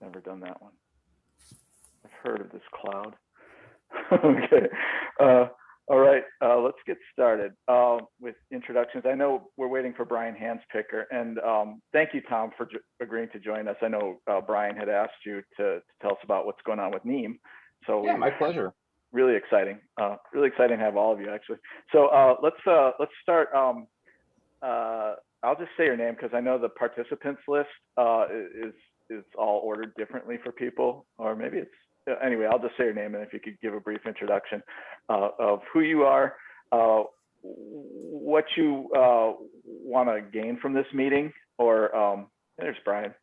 Never done that one. I've heard of this cloud. Okay. All right, let's get started with introductions. I know we're waiting for Brian Hanspicker, and thank you, Tom, for agreeing to join us. I know Brian had asked you to tell us about what's going on with NIM. So yeah, my pleasure. Really exciting. Really exciting to have all of you, actually. So let's start. I'll just say your name because I know the participants list is all ordered differently for people, or maybe it's anyway. I'll just say your name, and if you could give a brief introduction of who you are, what you want to gain from this meeting, or there's Brian.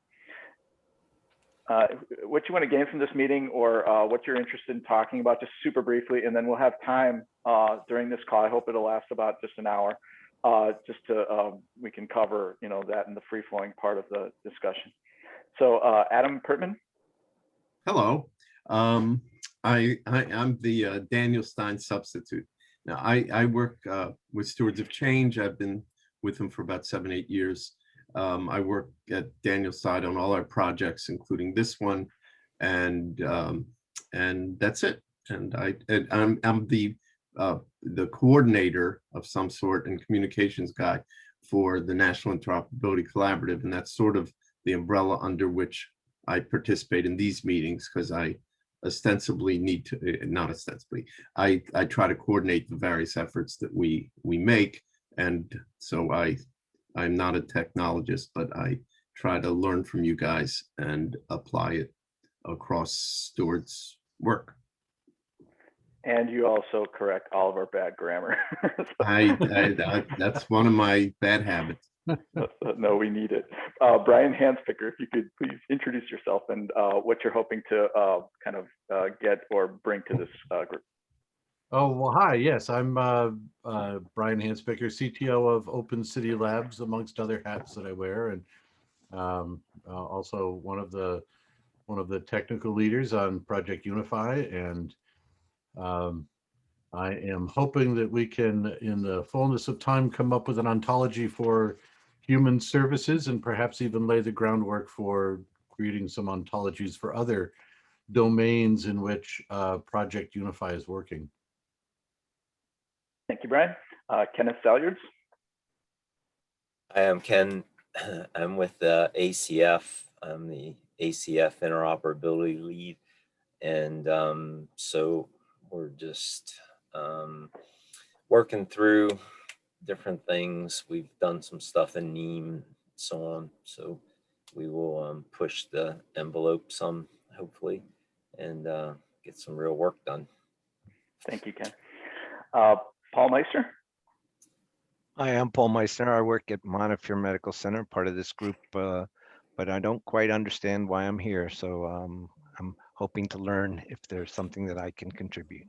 What you want to gain from this meeting, or what you're interested in talking about, just super briefly, and then we'll have time during this call. I hope it'll last about just an hour, just to we can cover that in the free-flowing part of the discussion. So Adam Pertman. Hello, I'm the Daniel Stein substitute. Now I work with Stewards of Change. I've been with them for about 7-8 years. I work at Daniel's side on all our projects, including this one, and that's it. And I'm the coordinator of some sort and communications guy for the National Interoperability Collaborative, and that's sort of the umbrella under which I participate in these meetings, because I ostensibly need to, not ostensibly, I try to coordinate the various efforts that we make, and so I'm not a technologist, but I try to learn from you guys and apply it across Stewart's work. And you also correct all of our bad grammar. That's one of my bad habits. No, we need it. Brian Hanspicker, if you could please introduce yourself and what you're hoping to kind of get or bring to this group. Oh, well, hi. Yes, I'm Brian Hanspicker, CTO of Open City Labs, amongst other hats that I wear, and also one of the technical leaders on Project Unify. And I am hoping that we can, in the fullness of time, come up with an ontology for human services, and perhaps even lay the groundwork for creating some ontologies for other domains in which Project Unify is working. Thank you, Brian. Kenneth Salyards. Hi, I'm Ken. I'm with the ACF. I'm the ACF interoperability lead. And so we're just working through different things. We've done some stuff in NIM and so on. So we will push the envelope some, hopefully, and get some real work done. Thank you, Ken. Paul Meister. Hi, I'm Paul Meister. I work at Montefiore Medical Center, part of this group, but I don't quite understand why I'm here. So I'm hoping to learn if there's something that I can contribute.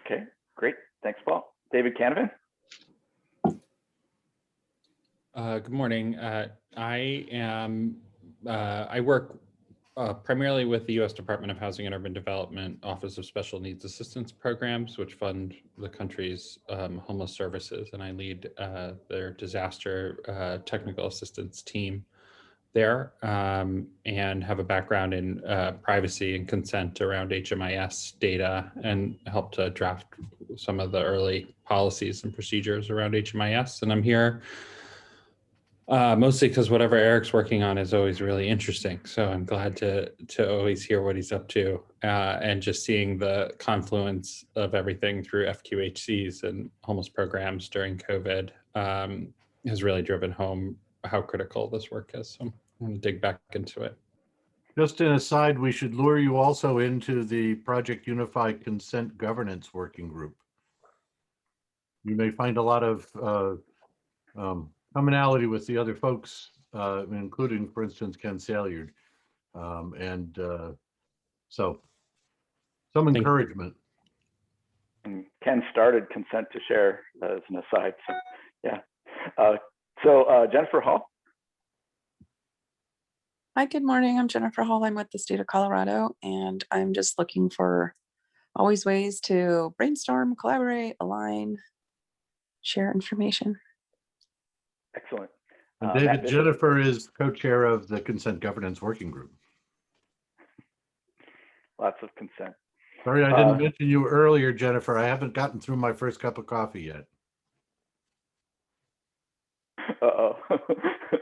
Okay, great. Thanks, Paul. David Canavan. Good morning. I work primarily with the U.S. Department of Housing and Urban Development Office of Special Needs Assistance Programs, which fund the country's homeless services, and I lead their disaster technical assistance team there, and have a background in privacy and consent around HMIS data, and helped to draft some of the early policies and procedures around HMIS. And I'm here mostly because whatever Eric's working on is always really interesting. So I'm glad to always hear what he's up to, and just seeing the confluence of everything through FQHCs and homeless programs during COVID has really driven home how critical this work is. So I'm going to dig back into it. Just an aside, we should lure you also into the Project Unify Consent Governance Working Group. You may find a lot of commonality with the other folks, including, for instance, Ken Salyard. So some encouragement. And Ken started Consent to Share as an aside. So, yeah. So Jennifer Hall. Hi, good morning. I'm Jennifer Hall. I'm with the state of Colorado, and I'm just looking for always ways to brainstorm, collaborate, align, share information. Excellent. And Matt David, Bishop. Jennifer is co-chair of the Consent Governance Working Group. Lots of consent. Sorry, I didn't mention you earlier, Jennifer. I haven't gotten through my first cup of coffee yet. Uh-oh.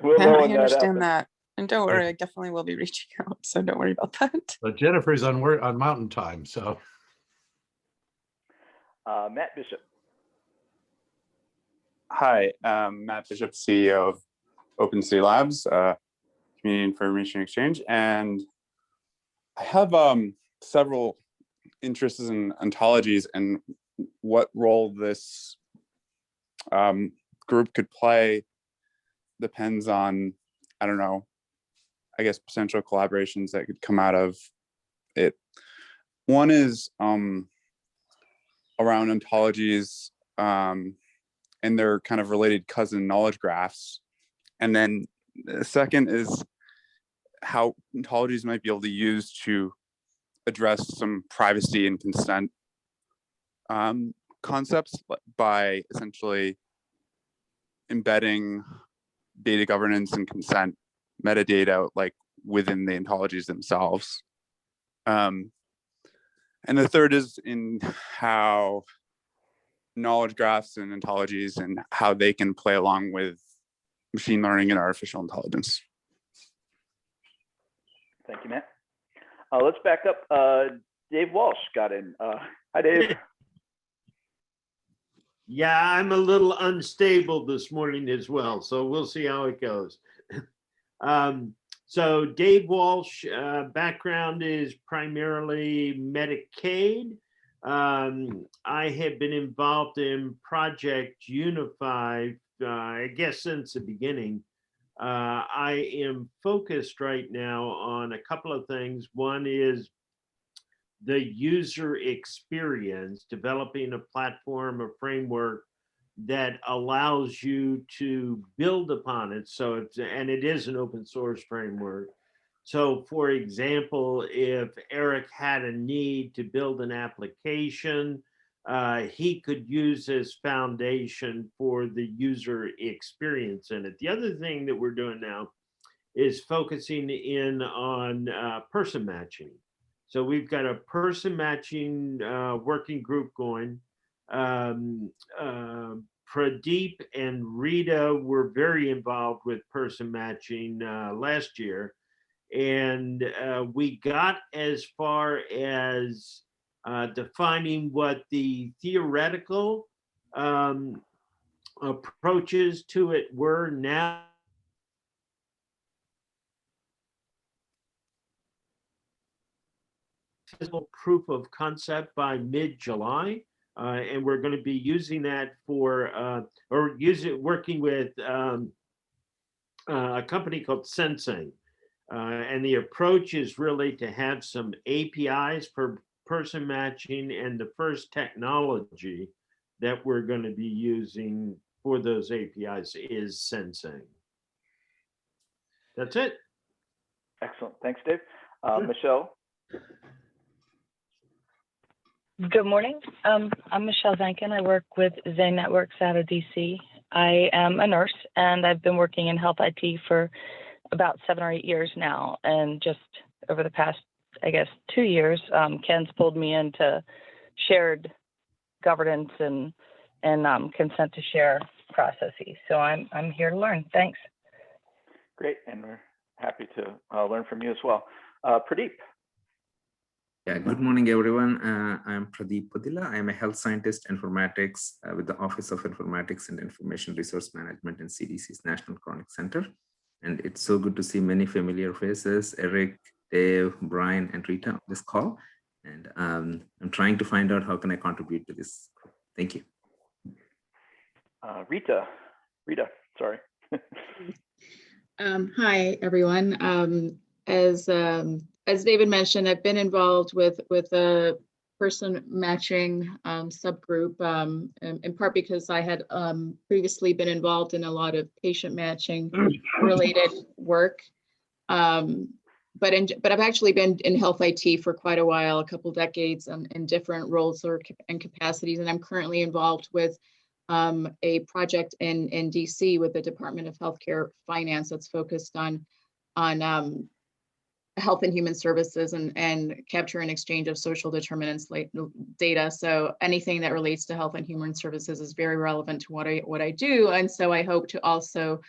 We'll Yeah, know I when that understand happens. that. And don't worry, I definitely will be reaching out. So don't worry about that. But Jennifer's on Mountain Time, so. Matt Bishop. Hi, Matt Bishop, CEO of OpenCity Labs, Community Information Exchange, and I have several interests in ontologies and what role this group could play depends on, I don't know, I guess potential collaborations that could come out of it. One is around ontologies and their kind of related cousin knowledge graphs. And then the second is how ontologies might be able to use to address some privacy and consent concepts by essentially embedding data governance and consent metadata like within the ontologies themselves. And the third is in how knowledge graphs and ontologies and how they can play along with machine learning and artificial intelligence. Thank you, Matt. Let's back up. Dave Walsh got in. Hi, Dave. Yeah, I'm a little unstable this morning as well, so we'll see how it goes. So Dave Walsh, background is primarily Medicaid. I have been involved in Project Unify, I guess since the beginning. I am focused right now on a couple of things. One is the user experience, developing a platform, a framework that allows you to build upon it. So and it is an open source framework. So for example, if Eric had a need to build an application, he could use this foundation for the user experience in it. The other thing that we're doing now is focusing in on person matching. So we've got a person matching working group going. Pradeep and Rita were very involved with person matching last year. And we got as far as defining what the theoretical approaches to it were. Now physical proof of concept by mid-July. And we're going to be using that for, working with a company called Sensing. And the approach is really to have some APIs for person matching, and the first technology that we're going to be using for those APIs is Sensing. That's it. Excellent. Thanks, Dave. Sure. Michelle. Good morning. I'm Michelle Zankin. I work with Zen Networks out of DC. I am a nurse, and I've been working in health IT for about 7 or 8 years now. And just over the past, I guess, 2 years, Ken's pulled me into shared governance and consent to share processes. So I'm here to learn. Thanks. Great, and we're happy to learn from you as well. Pradeep. Yeah, good morning, everyone. I'm Pradeep Padilla. I'm a health scientist informatics with the Office of Informatics and Information Resource Management in CDC's National Chronic Center. And it's so good to see many familiar faces, Eric, Dave, Brian, and Rita on this call. And I'm trying to find out how can I contribute to this. Thank you. Rita, sorry. Hi, everyone. As David mentioned, I've been involved with a person matching subgroup, in part because I had previously been involved in a lot of patient matching related work. But I've actually been in health IT for quite a while, a couple decades, in different roles and capacities. And I'm currently involved with a project in DC with the Department of Healthcare Finance that's focused on health and human services and capture and exchange of social determinants data. So anything that relates to health and human services is very relevant to what I do. And so I hope to also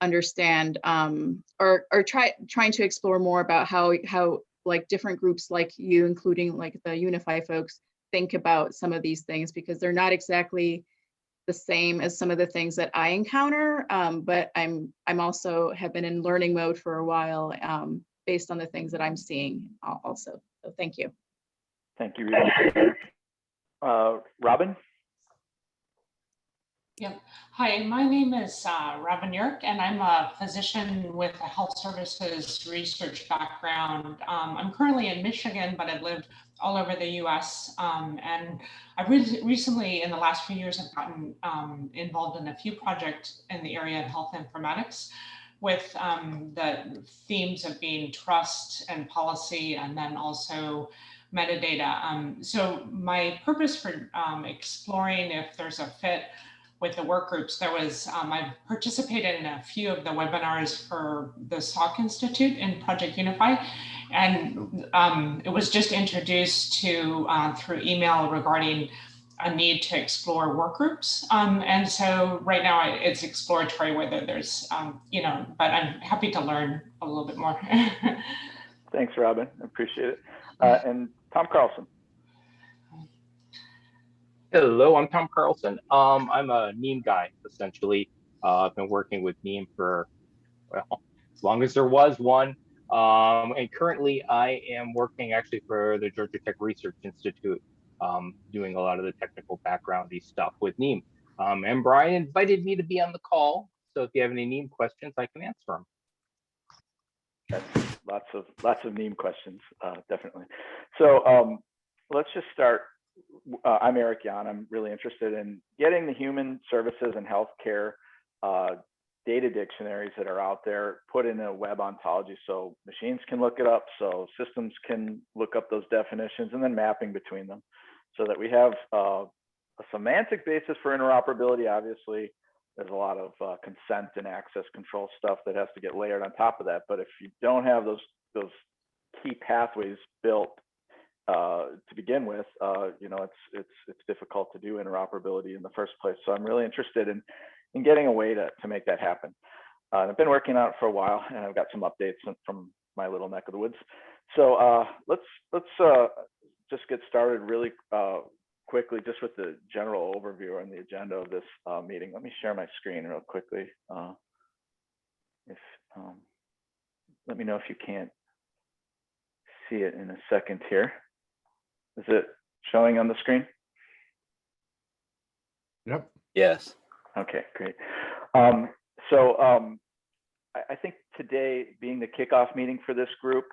understand or trying to explore more about how like different groups like you, including like the Unify folks, think about some of these things, because they're not exactly the same as some of the things that I encounter. But I'm also have been in learning mode for a while based on the things that I'm seeing also. So thank you. Thank you, Rita. Robin? Yep. Hi, my name is Robin Yerk, and I'm a physician with a health services research background. I'm currently in Michigan, but I've lived all over the US. And I've recently, in the last few years, have gotten involved in a few projects in the area of health informatics with the themes of being trust and policy, and then also metadata. So my purpose for exploring if there's a fit with the work groups, there was, I've participated in a few of the webinars for the Salk Institute in Project Unify, and it was just introduced to through email regarding a need to explore work groups. And so right now it's exploratory whether there's, you know, but I'm happy to learn a little bit more. Thanks, Robin, I appreciate it. And Tom Carlson. Hello, I'm Tom Carlson. I'm a NIM guy, essentially. I've been working with NIM for, well, as long as there was one. And currently I am working actually for the Georgia Tech Research Institute, doing a lot of the technical backgroundy stuff with NIM. And Brian invited me to be on the call. So if you have any NIM questions, I can answer them. That's lots of NIM questions, definitely. So let's just start. I'm Eric Yan. I'm really interested in getting the human services and healthcare data dictionaries that are out there put in a web ontology so machines can look it up, so systems can look up those definitions, and then mapping between them so that we have a semantic basis for interoperability. Obviously, there's a lot of consent and access control stuff that has to get layered on top of that. But if you don't have those key pathways built to begin with, you know, it's difficult to do interoperability in the first place. So I'm really interested in getting a way to make that happen. I've been working on it for a while, and I've got some updates from my little neck of the woods. So let's just get started really quickly, just with the general overview and the agenda of this meeting. Let me share my screen real quickly. Let me know if you can't see it in a second here. Is it showing on the screen? Yep. Yes. Okay, great. I think today being the kickoff meeting for this group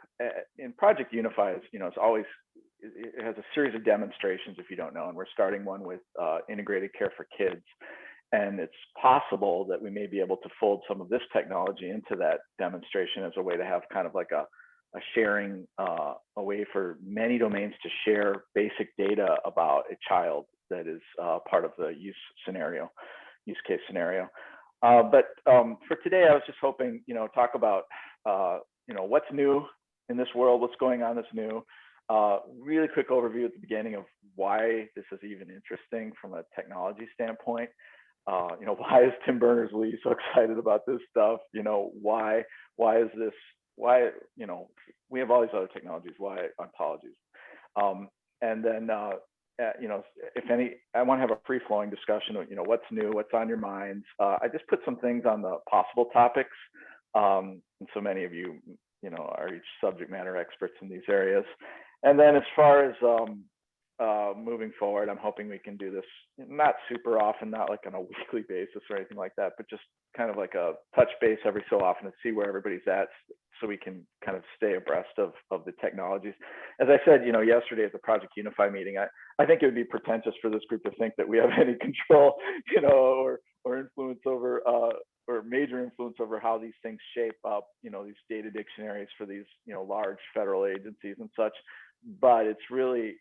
in Project Unify is, you know, it has a series of demonstrations, if you don't know, and we're starting one with integrated care for kids. And it's possible that we may be able to fold some of this technology into that demonstration as a way to have kind of like a sharing, a way for many domains to share basic data about a child that is part of the use case scenario. But for today, I was just hoping, you know, talk about, you know, what's new in this world, what's going on that's new. Really quick overview at the beginning of why this is even interesting from a technology standpoint. You know, why is Tim Berners-Lee so excited about this stuff? You know, why is this? Why, you know, we have all these other technologies, why ontologies? And then, you know, if any, I want to have a free-flowing discussion of, you know, what's new, what's on your minds. I just put some things on the possible topics. And so many of you, you know, are each subject matter experts in these areas. And then as far as moving forward, I'm hoping we can do this not super often, not like on a weekly basis or anything like that, but just kind of like a touch base every so often and see where everybody's at, so we can kind of stay abreast of the technologies. As I said, you know, yesterday at the Project Unify meeting, I think it would be pretentious for this group to think that we have any control, you know, or influence over or major influence over how these things shape up, you know, these data dictionaries for these, you know, large federal agencies and such. But it's really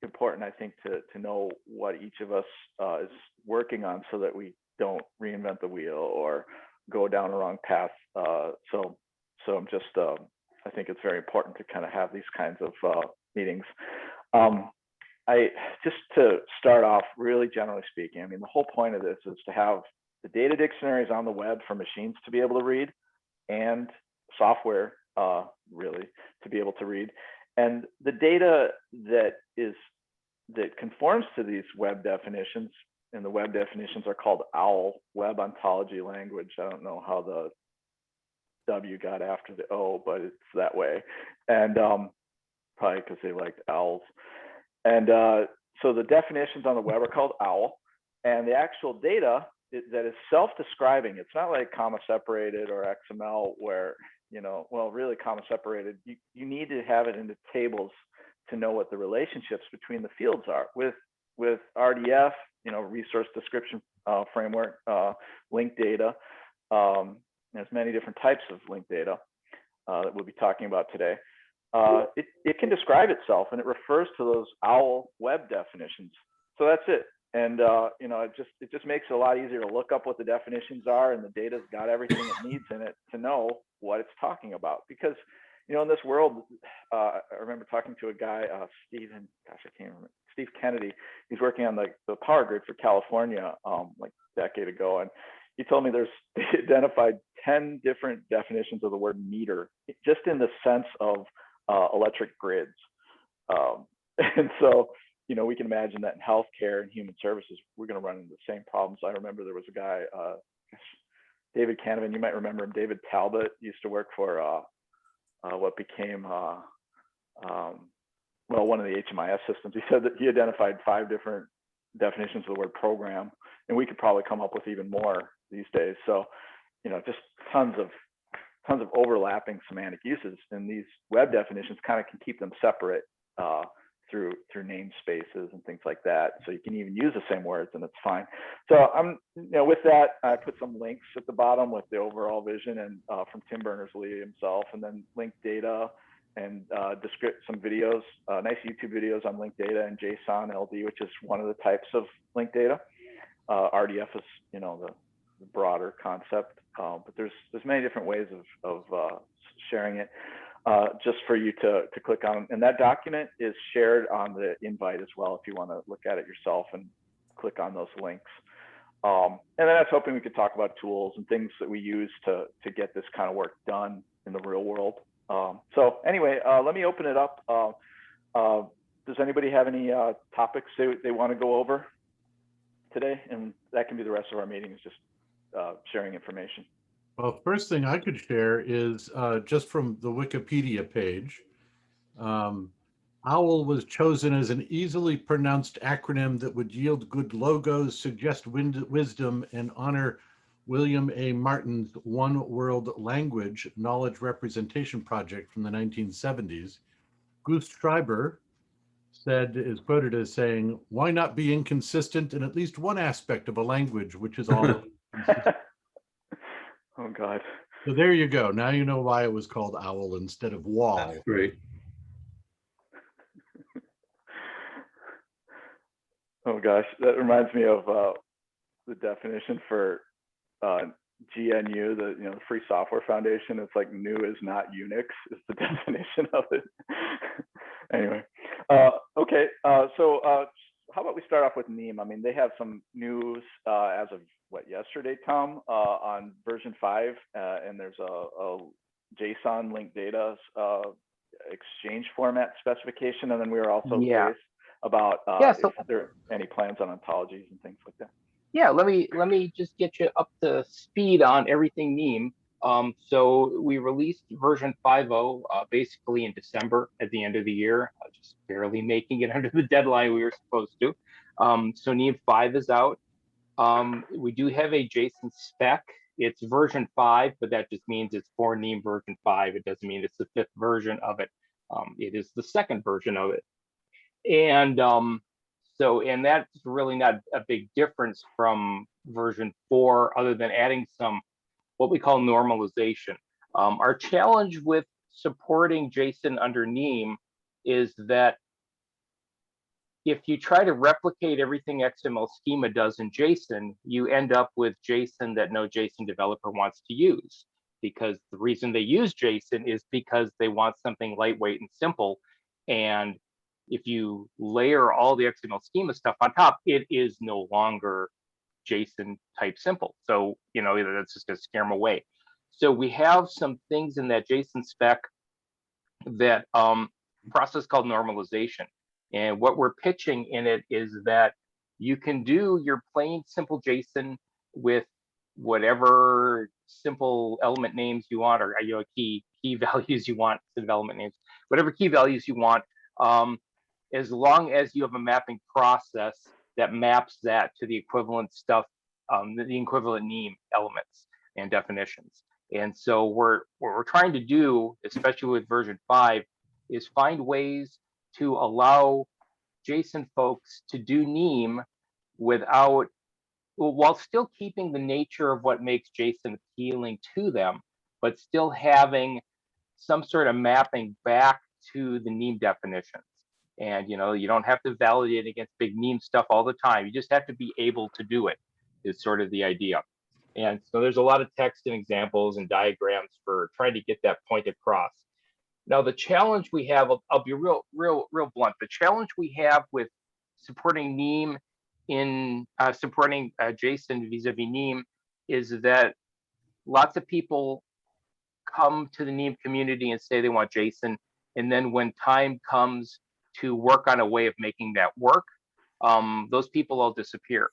important, I think, to know what each of us is working on so that we don't reinvent the wheel or go down a wrong path. So I'm just, I think it's very important to kind of have these kinds of meetings. Just to start off, really generally speaking, I mean, the whole point of this is to have the data dictionaries on the web for machines to be able to read, and software really to be able to read. And the data that conforms to these web definitions, and the web definitions are called OWL, Web Ontology Language. I don't know how the W got after the O, but it's that way. And probably because they liked owls. And so the definitions on the web are called OWL, and the actual data that is self-describing. It's not like comma separated or XML where, you know, well, really comma separated. You need to have it into tables to know what the relationships between the fields are. With RDF, you know, resource description framework, linked data. There's many different types of linked data that we'll be talking about today. It can describe itself, and it refers to those OWL web definitions. So that's it. And you know, it just makes it a lot easier to look up what the definitions are, and the data's got everything it needs in it to know what it's talking about. Because, you know, in this world, I remember talking to a guy, Steve Kennedy. He's working on the power grid for California like a decade ago, and he told me they identified 10 different definitions of the word meter, just in the sense of electric grids. And so, you know, we can imagine that in healthcare and human services, we're going to run into the same problems. I remember there was a guy, David Canavan, you might remember him. David Talbot used to work for what became, well, one of the HMIS systems. He said that he identified 5 different definitions of the word program, and we could probably come up with even more these days. So, you know, just tons of overlapping semantic uses, and these web definitions kind of can keep them separate through namespaces and things like that. So you can even use the same words, and it's fine. So you know, with that, I put some links at the bottom with the overall vision, and from Tim Berners-Lee himself, and then linked data and some videos, nice YouTube videos on linked data and JSON LD, which is one of the types of linked data. RDF is, you know, the broader concept, but there's many different ways of sharing it. Just for you to click on, and that document is shared on the invite as well if you want to look at it yourself and click on those links. And then I was hoping we could talk about tools and things that we use to get this kind of work done in the real world. So anyway, let me open it up. Does anybody have any topics they want to go over today? And that can be the rest of our meeting, is just sharing information. Well, first thing I could share is just from the Wikipedia page. OWL was chosen as an easily pronounced acronym that would yield good logos, suggest wisdom, and honor William A. Martin's One World Language Knowledge Representation Project from the 1970s. Goose Schreiber is quoted as saying, "Why not be inconsistent in at least one aspect of a language, which is all consistent?" Oh God. So there you go. Now you know why it was called OWL instead of wall. That's great. Oh gosh, that reminds me of the definition for GNU, the Free Software Foundation. It's like "new is not Unix" is the definition of it. Anyway, okay. So how about we start off with NIM? I mean, they have some news as of yesterday, Tom, on version 5, and there's a JSON linked data exchange format specification, and then we were also curious about if there are any plans on ontologies and things like that. Yeah, let me just get you up to speed on everything NIM. So we released version 5.0 basically in December at the end of the year, just barely making it under the deadline we were supposed to. So NIM 5 is out. We do have a JSON spec. It's version 5, but that just means it's for NIM version 5. It doesn't mean it's the 5th version of it. It is the 2nd version of it. And and that's really not a big difference from version 4, other than adding some what we call normalization. Our challenge with supporting JSON under NIM is that if you try to replicate everything XML schema does in JSON, you end up with JSON that no JSON developer wants to use, because the reason they use JSON is because they want something lightweight and simple. And if you layer all the XML schema stuff on top, it is no longer JSON type simple. So, you know, that's just gonna scare them away. So we have some things in that JSON spec that process called normalization. And what we're pitching in it is that you can do your plain simple JSON with whatever simple element names you want, or key values you want, instead of element names, whatever key values you want, as long as you have a mapping process that maps that to the equivalent stuff, the equivalent name elements and definitions. And so what we're trying to do, especially with version 5, is find ways to allow JSON folks to do NEAM without, while still keeping the nature of what makes JSON appealing to them, but still having some sort of mapping back to the NEAM definitions. And you know, you don't have to validate against big NEAM stuff all the time. You just have to be able to do it, is sort of the idea. And so there's a lot of text and examples and diagrams for trying to get that point across. Now, the challenge we have, I'll be real blunt. The challenge we have with supporting NEAM in supporting JSON vis-a-vis NEAM is that lots of people come to the NEAM community and say they want JSON, and then when time comes to work on a way of making that work, those people all disappear.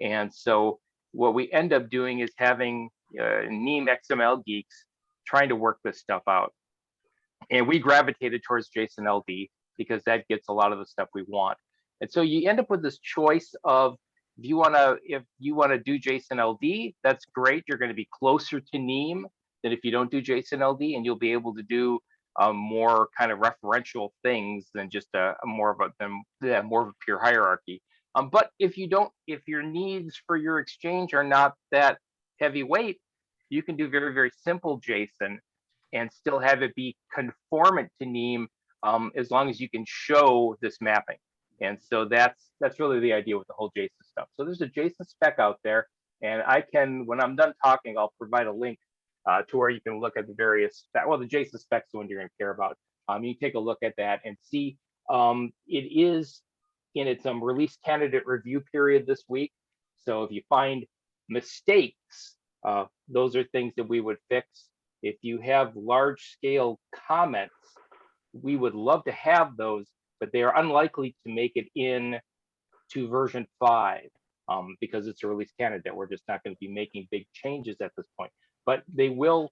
And so what we end up doing is having NEAM XML geeks trying to work this stuff out. And we gravitated towards JSON LD because that gets a lot of the stuff we want. And so you end up with this choice of, if you want to do JSON LD, that's great. You're going to be closer to NEAM than if you don't do JSON LD, and you'll be able to do more kind of referential things than just more of a pure hierarchy. But if your needs for your exchange are not that heavyweight, you can do very, very simple JSON and still have it be conformant to NEAM, as long as you can show this mapping. And so that's really the idea with the whole JSON stuff. So there's a JSON spec out there, and I can, when I'm done talking, I'll provide a link to where you can look at the various, well, the JSON specs, the one you're going to care about. You take a look at that and see. It is in its release candidate review period this week. So if you find mistakes, those are things that we would fix. If you have large scale comments, we would love to have those, but they are unlikely to make it in to version 5 because it's a release candidate. We're just not going to be making big changes at this point, but they will.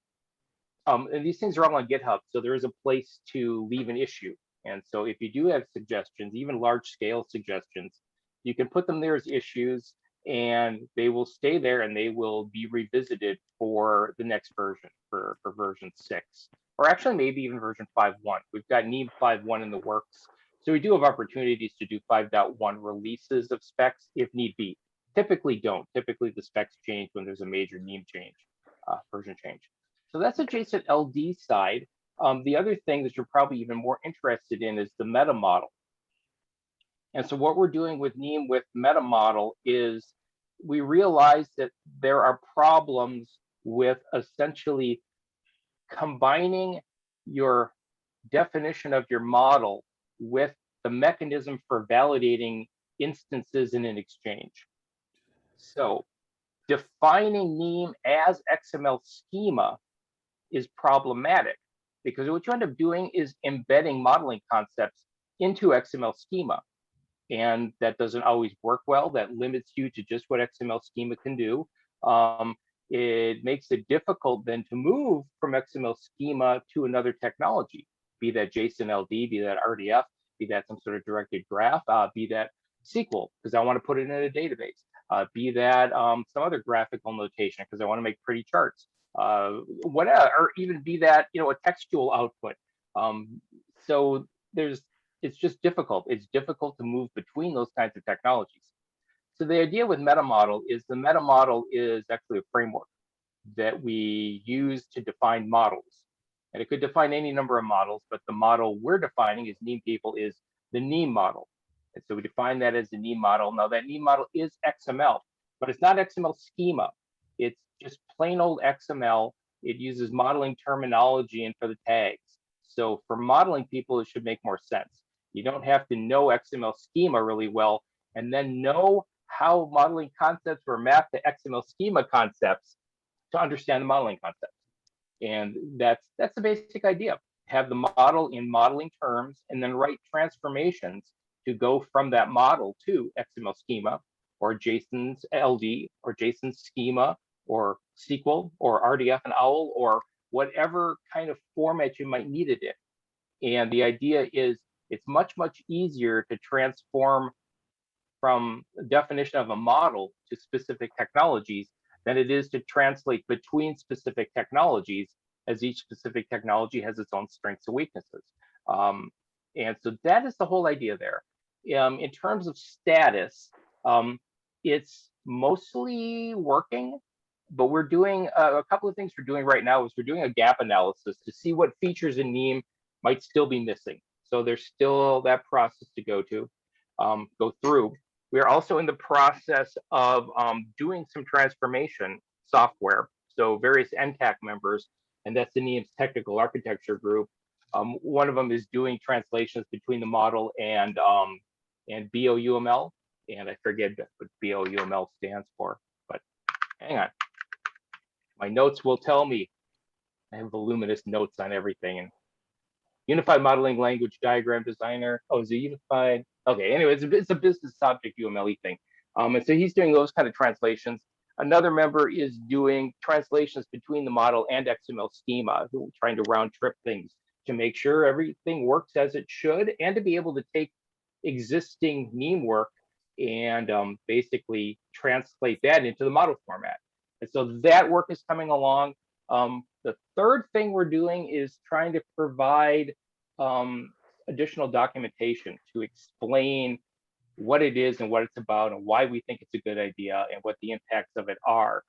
And these things are all on GitHub, so there is a place to leave an issue. And so if you do have suggestions, even large scale suggestions, you can put them there as issues, and they will stay there and they will be revisited for the next version, for version 6, or actually maybe even version 5.1. We've got NEAM 5.1 in the works. So we do have opportunities to do 5.1 releases of specs if need be. Typically don't. Typically the specs change when there's a major NEAM change, version change. So that's the JSON LD side. The other thing that you're probably even more interested in is the meta model. And so what we're doing with NEAM with meta model is we realize that there are problems with essentially combining your definition of your model with the mechanism for validating instances in an exchange. So defining NEAM as XML schema is problematic, because what you end up doing is embedding modeling concepts into XML schema. And that doesn't always work well. That limits you to just what XML schema can do. It makes it difficult then to move from XML schema to another technology, be that JSON LD, be that RDF, be that some sort of directed graph, be that SQL, because I want to put it in a database, be that some other graphical notation, because I want to make pretty charts, whatever, or even be that, you know, a textual output. So it's just difficult. It's difficult to move between those kinds of technologies. So the idea with meta model is the meta model is actually a framework that we use to define models. And it could define any number of models, but the model we're defining as NEAM people is the NEAM model. And so we define that as the NIM model. Now that NIM model is XML, but it's not XML schema. It's just plain old XML. It uses modeling terminology and for the tags. So for modeling people, it should make more sense. You don't have to know XML schema really well and then know how modeling concepts were mapped to XML schema concepts to understand the modeling concepts. And that's the basic idea. Have the model in modeling terms and then write transformations to go from that model to XML schema or JSON's LD or JSON's schema or SQL or RDF and OWL or whatever kind of format you might need it in. And the idea is it's much, much easier to transform from the definition of a model to specific technologies than it is to translate between specific technologies, as each specific technology has its own strengths and weaknesses. And so that is the whole idea there. In terms of status, it's mostly working, but we're doing a couple of things we're doing right now is we're doing a gap analysis to see what features in NIM might still be missing. So there's still that process to go through. We are also in the process of doing some transformation software. So various NTAC members, and that's the NIM's technical architecture group. One of them is doing translations between the model and BOUML, and I forget what BOUML stands for, but hang on. My notes will tell me. I have voluminous notes on everything. And Unified Modeling Language Diagram Designer. Oh, is it Unified? Okay, anyway, it's a business object UML thing. And so he's doing those kind of translations. Another member is doing translations between the model and XML schema, trying to round trip things to make sure everything works as it should, and to be able to take existing NIM work and basically translate that into the model format. And so that work is coming along. The third thing we're doing is trying to provide additional documentation to explain what it is and what it's about and why we think it's a good idea and what the impacts of it are.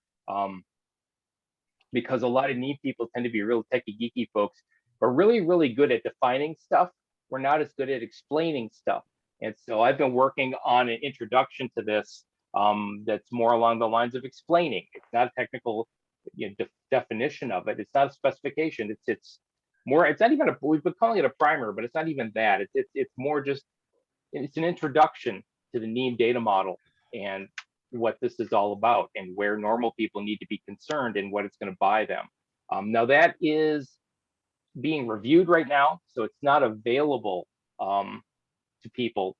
Because a lot of NIM people tend to be real techie geeky folks, but really, really good at defining stuff. We're not as good at explaining stuff. And so I've been working on an introduction to this that's more along the lines of explaining. It's not a technical definition of it. It's not a specification. It's more. It's not even a. We've been calling it a primer, but it's not even that. It's more just. It's an introduction to the NIM data model and what this is all about and where normal people need to be concerned and what it's going to buy them. Now that is being reviewed right now, so it's not available to people.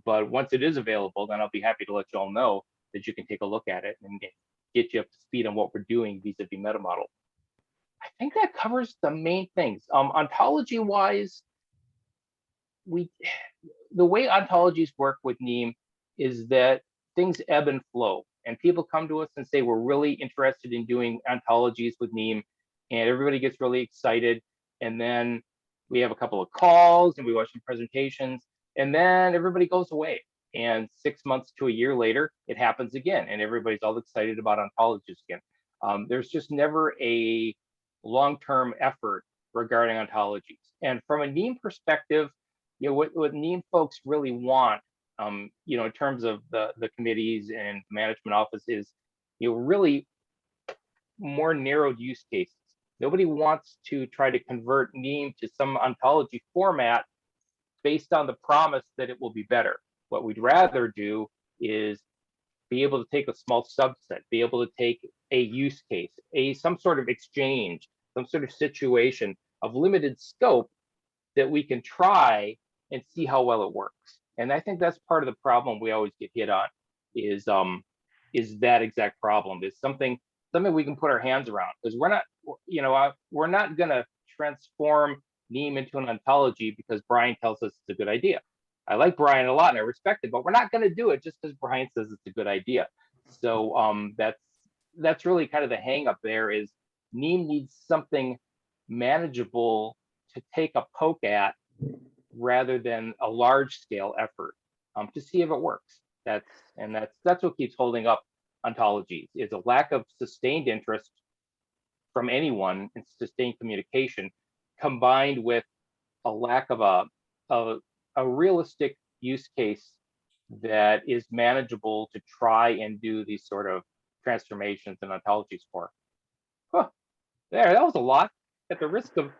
But once it is available, then I'll be happy to let you all know that you can take a look at it and get you up to speed on what we're doing vis-a-vis MetaModel. I think that covers the main things. Ontology-wise, the way ontologies work with NIM is that things ebb and flow, and people come to us and say we're really interested in doing ontologies with NIM, and everybody gets really excited, and then we have a couple of calls and we watch some presentations, and then everybody goes away. And 6 months to a year later, it happens again, and everybody's all excited about ontologies again. There's just never a long-term effort regarding ontologies. And from a NIM perspective, what NIM folks really want, in terms of the committees and management office is, really more narrowed use cases. Nobody wants to try to convert NIM to some ontology format based on the promise that it will be better. What we'd rather do is be able to take a small subset, be able to take a use case, some sort of exchange, some sort of situation of limited scope that we can try and see how well it works. And I think that's part of the problem we always get hit on is that exact problem, is something we can put our hands around, because we're not gonna transform NIM into an ontology because Brian tells us it's a good idea. I like Brian a lot and I respect it, but we're not going to do it just because Brian says it's a good idea. So that's really kind of the hang up there, is NIM needs something manageable to take a poke at rather than a large scale effort to see if it works. That's what keeps holding up ontologies, is a lack of sustained interest from anyone and sustained communication, combined with a lack of a realistic use case that is manageable to try and do these sort of transformations and ontologies for. Huh. There, that was a lot at the risk of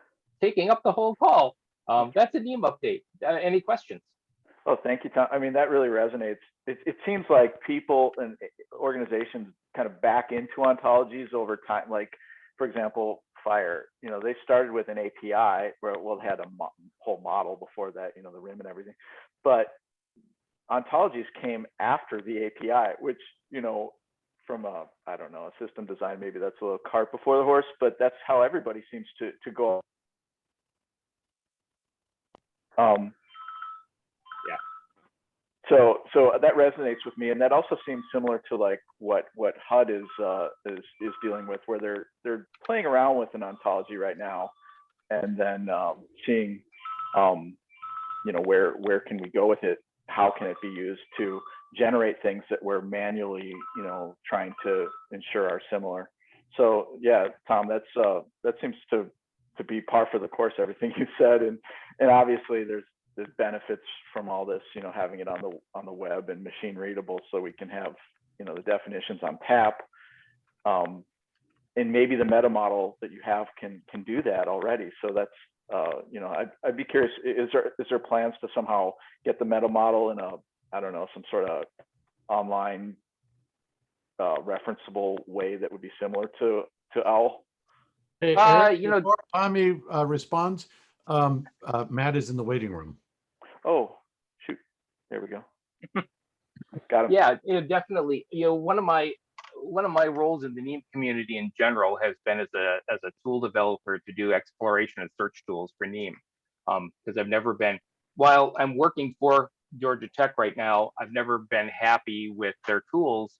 taking up the whole call. That's a NEAM update. Any questions? Oh, thank you, Tom. I mean, that really resonates. It seems like people and organizations kind of back into ontologies over time. Like, for example, Fire, they started with an API where it had a whole model before that, the RIM and everything. But ontologies came after the API, which, from I don't know, a system design, maybe that's a little cart before the horse, but that's how everybody seems to go. Yeah. So that resonates with me, and that also seems similar to like what HUD is dealing with, where they're playing around with an ontology right now, and then seeing, where can we go with it? How can it be used to generate things that we're manually, trying to ensure are similar? So yeah, Tom, that seems to be par for the course, everything you said, and obviously there's benefits from all this, having it on the web and machine readable, so we can have, the definitions on tap, and maybe the meta model that you have can do that already. So that's, I'd be curious, is there plans to somehow get the meta model in I don't know, some sort of online referenceable way that would be similar to OWL? Hey, Eric, before Tommy responds, Matt is in the waiting room. Oh, shoot. There we go. Got him. Yeah, definitely. One of my roles in the NEAM community in general has been as a tool developer to do exploration and search tools for NEAM. Because I've never been, while I'm working for Georgia Tech right now, I've never been happy with their tools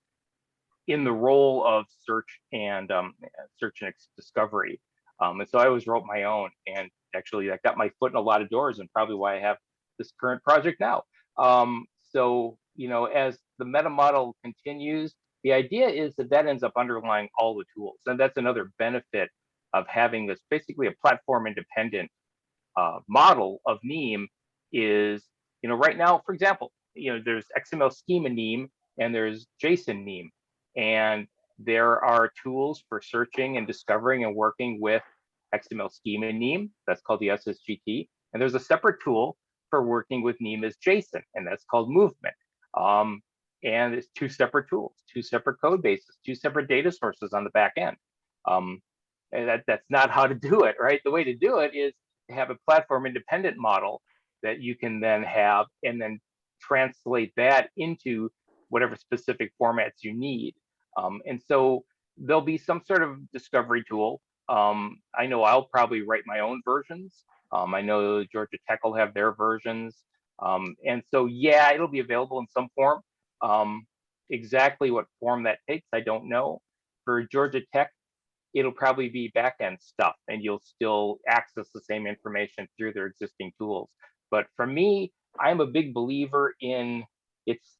in the role of search and discovery. And so I always wrote my own, and actually I got my foot in a lot of doors, and probably why I have this current project now. So, as the meta model continues, the idea is that ends up underlying all the tools. And that's another benefit of having this basically a platform independent model of NEAM is, right now, for example, there's XML schema NEAM and there's JSON NEAM. And there are tools for searching and discovering and working with XML schema NEAM. That's called the SSGT. And there's a separate tool for working with NEAM as JSON, and that's called Movement. And it's two separate tools, two separate code bases, two separate data sources on the back end. And that's not how to do it, right? The way to do it is to have a platform independent model that you can then have and then translate that into whatever specific formats you need. And so there'll be some sort of discovery tool. I know I'll probably write my own versions. I know Georgia Tech will have their versions. And so, yeah, it'll be available in some form. Exactly what form that takes, I don't know. For Georgia Tech, it'll probably be backend stuff, and you'll still access the same information through their existing tools. But for me, I'm a big believer in it's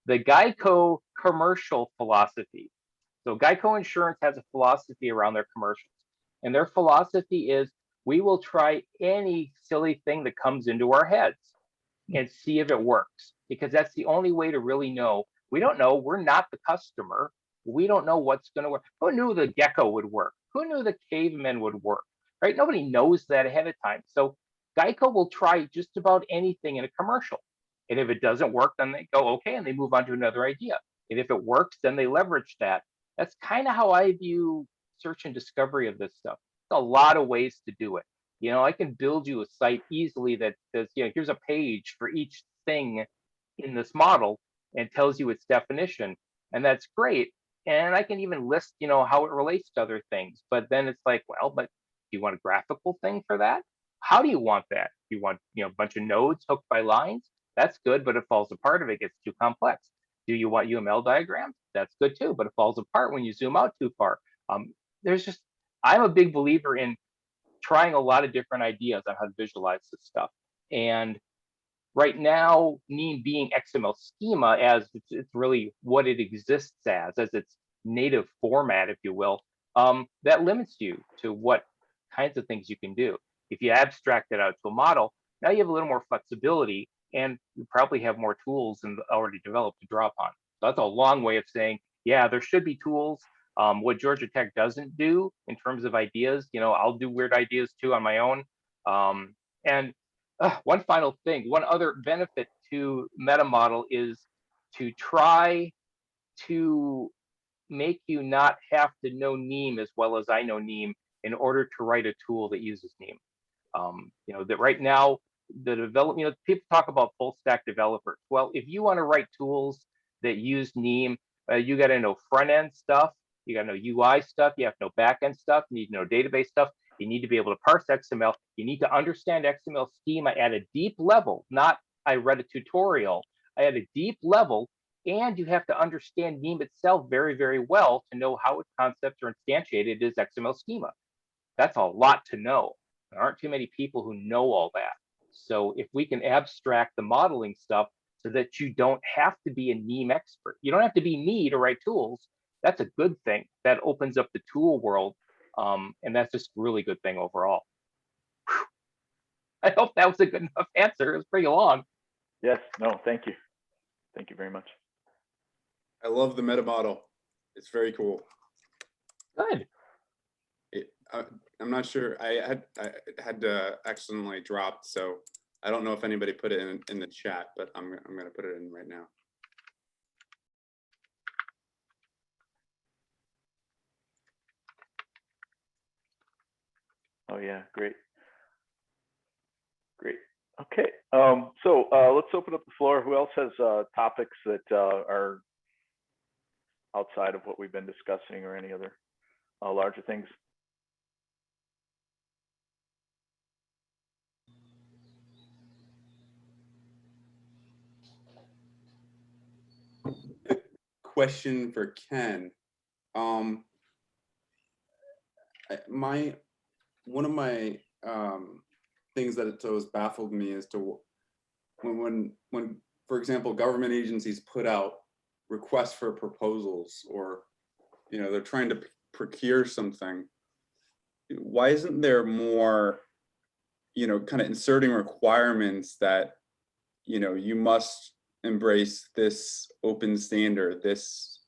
the Geico commercial philosophy. So Geico Insurance has a philosophy around their commercials, and their philosophy is we will try any silly thing that comes into our heads and see if it works, because that's the only way to really know. We don't know. We're not the customer. We don't know what's going to work. Who knew the gecko would work? Who knew the cavemen would work? Right? Nobody knows that ahead of time. So Geico will try just about anything in a commercial. And if it doesn't work, then they go, okay, and they move on to another idea. And if it works, then they leverage that. That's kind of how I view search and discovery of this stuff. There's a lot of ways to do it. I can build you a site easily that says, here's a page for each thing in this model and tells you its definition. And that's great. And I can even list, how it relates to other things. But then it's like, well, but do you want a graphical thing for that? How do you want that? Do you want, a bunch of nodes hooked by lines? That's good, but it falls apart if it gets too complex. Do you want UML diagrams? That's good too, but it falls apart when you zoom out too far. I'm a big believer in trying a lot of different ideas on how to visualize this stuff. And right now, NEAM being XML schema as it's really what it exists as its native format, if you will, that limits you to what kinds of things you can do. If you abstract it out to a model, now you have a little more flexibility and we probably have more tools already developed to draw upon. So that's a long way of saying, yeah, there should be tools. What Georgia Tech doesn't do in terms of ideas, I'll do weird ideas too on my own. And one final thing, one other benefit to meta model is to try to make you not have to know NEEM as well as I know NEEM in order to write a tool that uses NEEM. That right now, the development, people talk about full stack developers. Well, if you want to write tools that use NEEM, you got to know front end stuff, you got to know UI stuff, you have to know back end stuff, you need to know database stuff, you need to be able to parse XML, you need to understand XML schema at a deep level, not I read a tutorial, at a deep level, and you have to understand NEEM itself very, very well to know how its concepts are instantiated as XML schema. That's a lot to know. There aren't too many people who know all that. So if we can abstract the modeling stuff so that you don't have to be a NEEM expert, you don't have to be me to write tools. That's a good thing. That opens up the tool world. And that's just a really good thing overall. Whew. I hope that was a good enough answer. It was pretty long. Yes, no, thank you. Thank you very much. I love the meta model. It's very cool. Good. I'm not sure. I had to accidentally drop, so I don't know if anybody put it in the chat, but I'm going to put it in right now. Oh yeah, great. Great. Okay. So let's open up the floor. Who else has topics that are outside of what we've been discussing or any other larger things? Question for Ken. One of my things that it's always baffled me is to when for example government agencies put out requests for proposals, or they're trying to procure something, why isn't there more kind of inserting requirements that you must embrace this open standard, this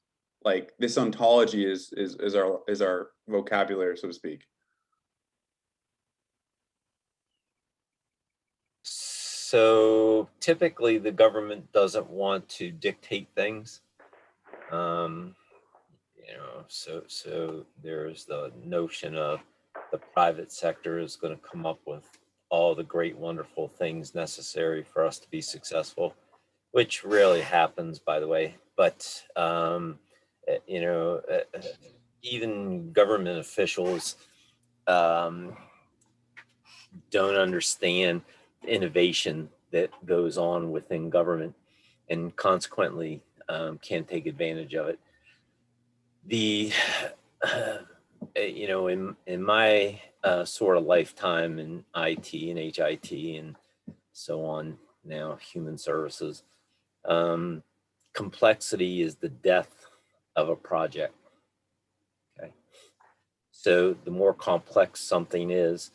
ontology is our vocabulary, so to speak? So typically the government doesn't want to dictate things. So there's the notion of the private sector is going to come up with all the great, wonderful things necessary for us to be successful, which rarely happens, by the way. But, even government officials don't understand the innovation that goes on within government, and consequently can't take advantage of it. In my sort of lifetime in IT and HIT and so on, now human services, complexity is the death of a project. Okay, so the more complex something is,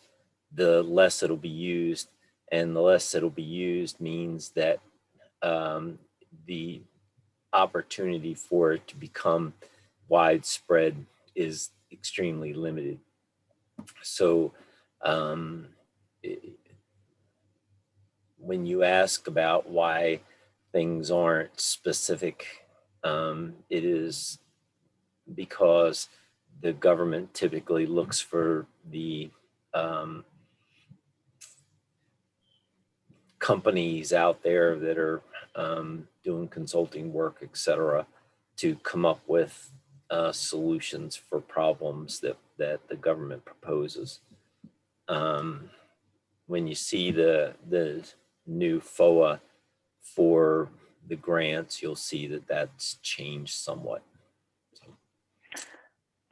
the less it'll be used, and the less it'll be used means that the opportunity for it to become widespread is extremely limited. So when you ask about why things aren't specific, it is because the government typically looks for the companies out there that are doing consulting work, et cetera, to come up with solutions for problems that the government proposes. When you see the new FOA for the grants, you'll see that that's changed somewhat.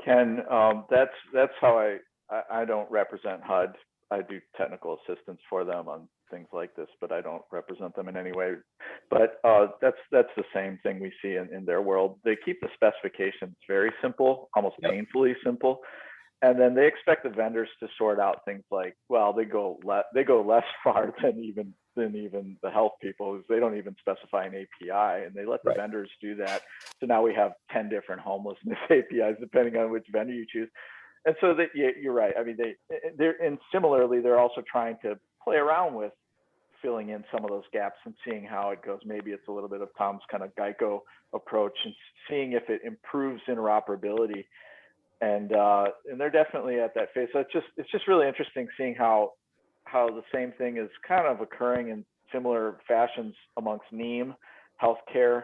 Ken, that's how I don't represent HUD. I do technical assistance for them on things like this, but I don't represent them in any way. But that's the same thing we see in their world. They keep the specifications very simple, almost painfully simple. And then they expect the vendors to sort out things like, well, they go less far than even the health people, because they don't even specify an API, and they let the vendors do that. So now we have 10 different homelessness APIs depending on which vendor you choose. And so that you're right. I mean, and similarly, they're also trying to play around with filling in some of those gaps and seeing how it goes. Maybe it's a little bit of Tom's kind of Geico approach and seeing if it improves interoperability. And they're definitely at that phase. So it's just really interesting seeing how the same thing is kind of occurring in similar fashions amongst NIM, healthcare,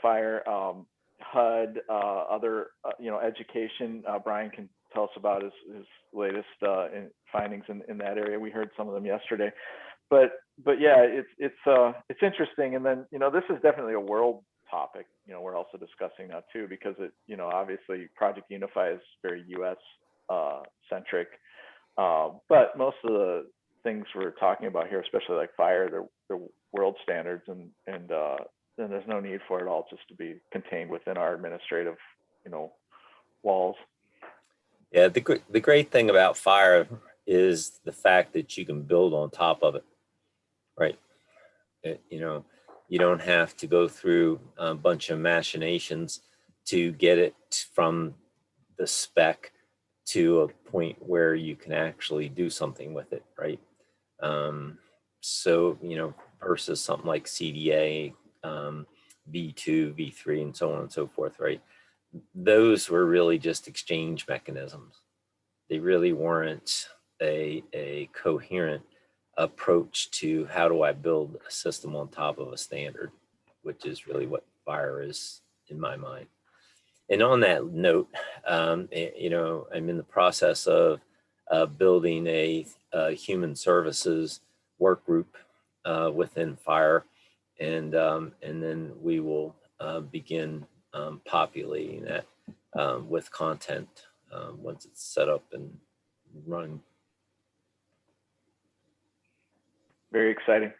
fire, HUD, other, education. Brian can tell us about his latest findings in that area. We heard some of them yesterday, but yeah, it's interesting. And then this is definitely a world topic. We're also discussing now too, because it obviously Project Unify is very US centric, but most of the things we're talking about here, especially like fire, they're world standards, and then there's no need for it all just to be contained within our administrative walls. Yeah, the great thing about fire is the fact that you can build on top of it, right? You don't have to go through a bunch of machinations to get it from the spec to a point where you can actually do something with it, right? So, versus something like CDA, V2, V3, and so on and so forth, right? Those were really just exchange mechanisms. They really weren't a coherent approach to how do I build a system on top of a standard, which is really what fire is in my mind. And on that note, I'm in the process of building a human services work group within fire, and then we will begin populating that with content once it's set up and running. Very exciting.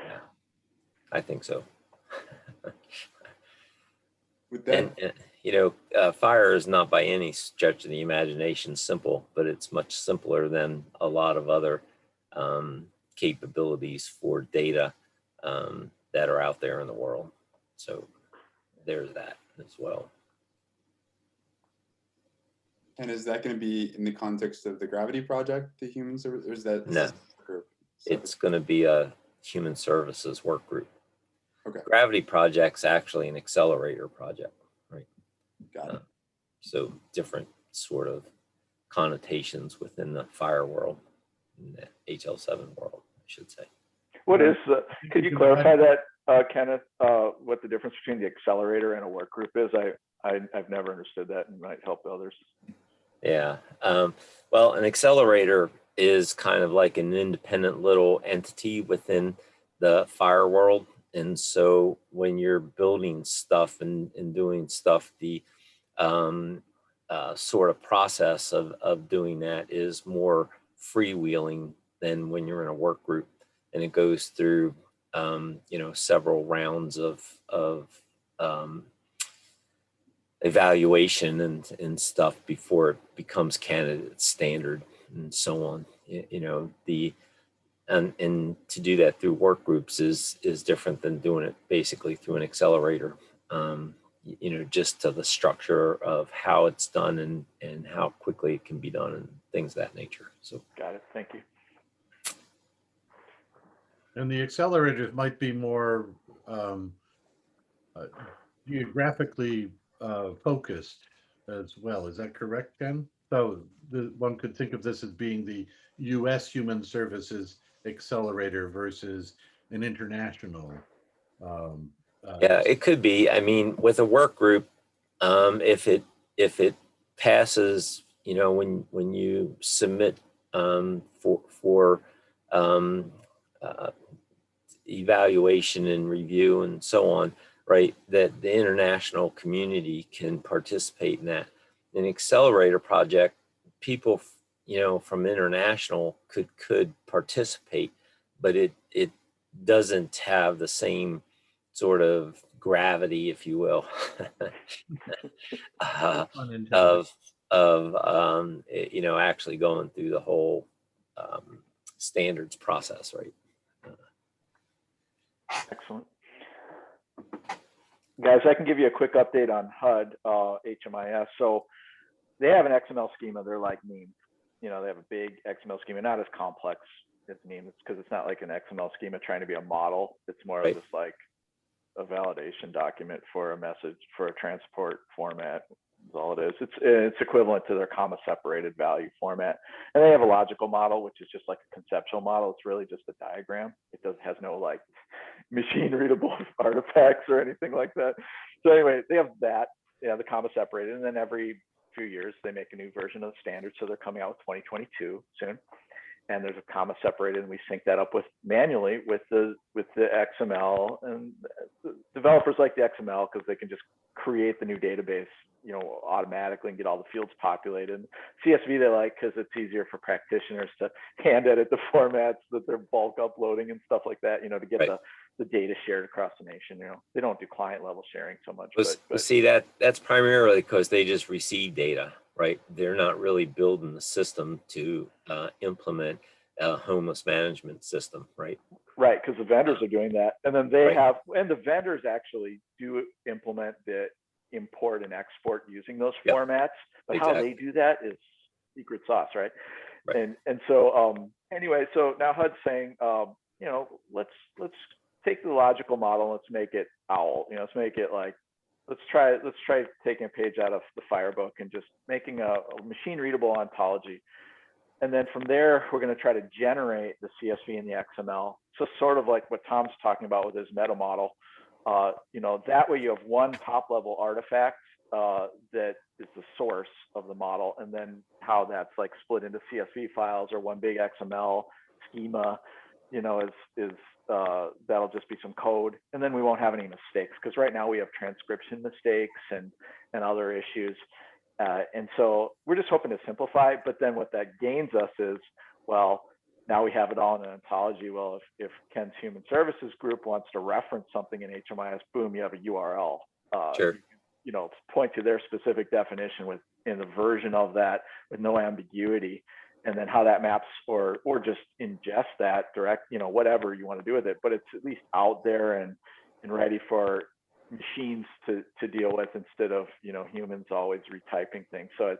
Yeah, I think so. With that, and fire is not by any stretch of the imagination simple, but it's much simpler than a lot of other capabilities for data that are out there in the world. So there's that as well. and is that going to be in the context of the Gravity Project, the human service, or is that No, group? it's going to be a human services work group. Okay. Gravity Project's actually an accelerator project, right? Got it. So different sort of connotations within the fire world, in the HL7 world, I should say. What is could you clarify that, Kenneth, what the difference between the accelerator and a work group is? I've never understood that and might help others. Yeah, well, an accelerator is kind of like an independent little entity within the fire world. And so when you're building stuff and doing stuff, the sort of process of doing that is more freewheeling than when you're in a work group, and it goes through several rounds of evaluation and stuff before it becomes candidate standard and so on. And to do that through work groups is different than doing it basically through an accelerator. Just to the structure of how it's done and how quickly it can be done and things of that nature. So got it. Thank you. And the accelerators might be more geographically focused as well. Is that correct, Ken? So one could think of this as being the U.S. Human Services Accelerator versus an international. Yeah, it could be. I mean, with a work group, if it passes, when you submit for evaluation and review and so on, right, that the international community can participate in that. An accelerator project, people, from international could participate, but it doesn't have the same sort of gravity, if you will, you know, actually going through the whole standards process, right? Excellent. Guys, I can give you a quick update on HUD, HMIS. So they have an XML schema. They're like NIM. You know, they have a big XML schema, not as complex as NIM. It's because it's not like an XML schema trying to be a model. It's more of just like a validation document for a message, for a transport format. That's all it is. It's equivalent to their comma separated value format. And they have a logical model, which is just like a conceptual model. It's really just a diagram. It has no like machine readable artifacts or anything like that. So anyway, they have that, yeah, the comma separated, and then every few years they make a new version of the standard. So they're coming out with 2022 soon. And there's a comma separated, and we sync that up with manually with the XML. And developers like the XML because they can just create the new database, you know, automatically and get all the fields populated. CSV they like because it's easier for practitioners to hand edit the formats that they're bulk uploading and stuff like that, you know, to get the data shared across the nation. You know, they don't do client level sharing so much. But see, that's primarily because they just receive data, right? They're not really building the system to implement a homeless management system, right? Right, because the vendors are doing that. And then they have, and the vendors actually do implement the import and export using those formats. But how they do that is secret sauce, right? And so anyway, so now HUD's saying, you know, let's take the logical model, let's make it OWL. You know, let's make it like, let's try taking a page out of the Firebook and just making a machine readable ontology. And then from there, we're going to try to generate the CSV and the XML. So sort of like what Tom's talking about with his meta model. You know, that way you have one top level artifact that is the source of the model, and then how that's like split into CSV files or one big XML schema, you know, is that'll just be some code, and then we won't have any mistakes, because right now we have transcription mistakes and other issues. And so we're just hoping to simplify, but then what that gains us is, well, now we have it all in an ontology. Well, if Ken's Human Services group wants to reference something in HMIS, boom, you have a URL. You know, point to their specific definition in the version of that with no ambiguity, and then how that maps or just ingest that direct, you know, whatever you want to do with it, but it's at least out there and ready for machines to deal with, instead of, you know, humans always retyping things. So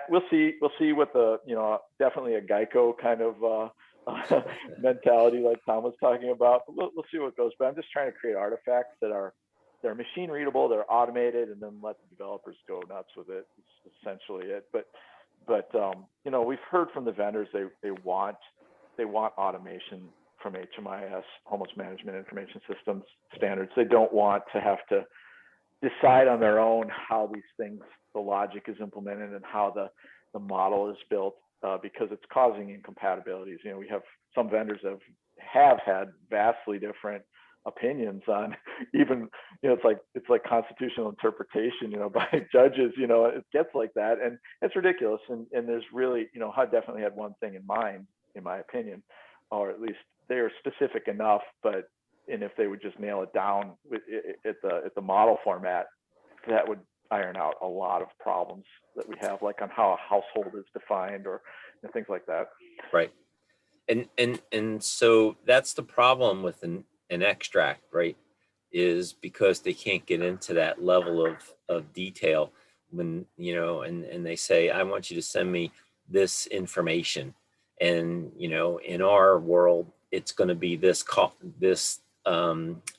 we'll see what the, you know, definitely a Geico kind of mentality like Tom was talking about, but we'll see what goes. But I'm just trying to create artifacts that they're machine readable, they're automated, and then let the developers go nuts with it. It's essentially it. But you know, we've heard from the vendors they want automation from HMIS, Homeless Management Information Systems standards. They don't want to have to decide on their own how these things, the logic is implemented and how the model is built, because it's causing incompatibilities. You know, we have some vendors that have had vastly different opinions on even, you know, it's like constitutional interpretation, you know, by judges. You know, it gets like that, and it's ridiculous. And there's really, you know, HUD definitely had one thing in mind, in my opinion, or at least they are specific enough, and if they would just nail it down at the model format, that would iron out a lot of problems that we have, like on how a household is defined or things like that. Right. And so that's the problem with an extract, right? Is because they can't get into that level of detail when, you know, and they say, I want you to send me this information. And, you know, in our world, it's going to be this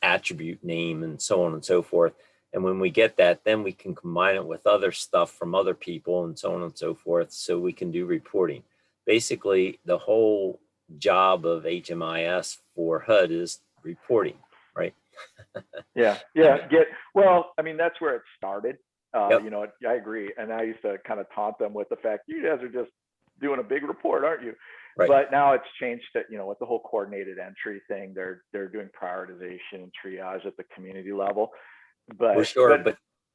attribute name and so on and so forth. And when we get that, then we can combine it with other stuff from other people and so on and so forth, so we can do reporting. Basically, the whole job of HMIS for HUD is reporting, right? Yeah. Well, I mean, that's where it started. You know, I agree. And I used to kind of taunt them with the fact, you guys are just doing a big report, aren't you? Right. But now it's changed to, you know, with the whole coordinated entry thing, they're doing prioritization and triage at the community level. But for sure,